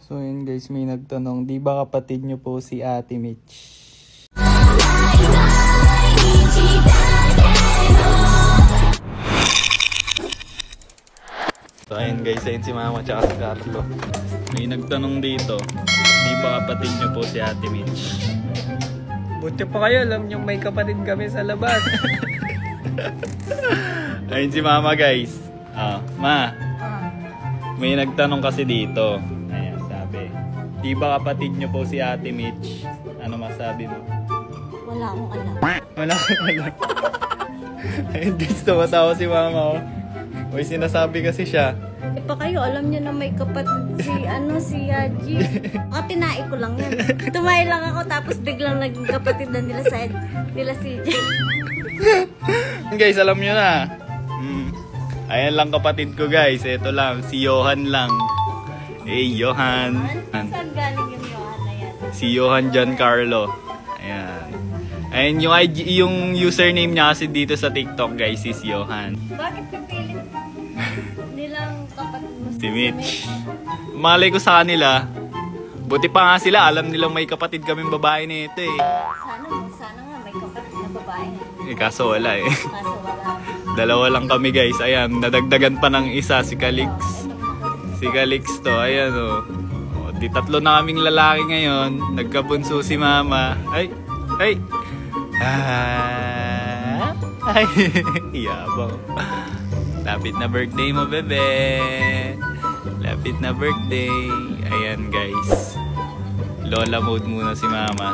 So yun guys, may nagtanong, di ba kapatid nyo po si Ate Mitch? So ayun guys, ayun si Mama tsaka si Carlo. May nagtanong dito, di ba kapatid nyo po si Ate Mitch? Buti pa kayo, alam nyo may kapatid kami sa labas. Ayun si Mama guys. Ma, may nagtanong kasi dito. Ayan, sabi, di ba kapatid nyo po si Ate Mitch? Ano masabi mo? Wala akong alam. Wala akong alam. Ayun guys, tumatawa si Mama oh. Uy, sinasabi kasi siya. E pa kayo, alam nyo na may kapatid si Yaji. Tinae ko lang yan. Tumae lang ako tapos biglang naging kapatid na nila si Jay. Guys, alam nyo na. Ayan lang kapatid ko guys. Ito lang, si Johan lang. Hey, Johan. Saan galing yung Johan na yan? Si Johan Giancarlo. Ayan. Ayan yung username niya kasi dito sa TikTok guys is Johan. Bakit pipilit nilang kapatid mo si Mitch? Malay ko sa kanila. Buti pa nga sila, alam nilang may kapatid kaming babae na ito eh. Sana nga may kapatid na babae. Kaso wala eh. Kaso wala. Dalawa lang kami guys. Ayan, nadagdagan pa ng isa, si Calix. Si Calix to, ayan o. Di tatlo na kaming lalaki ngayon. Nagkabunso si Mama. Ay! Ay! Iyabang. Lapit na birthday mo, bebe. Lapit na birthday. Ayan guys. Lola mode muna si Mama.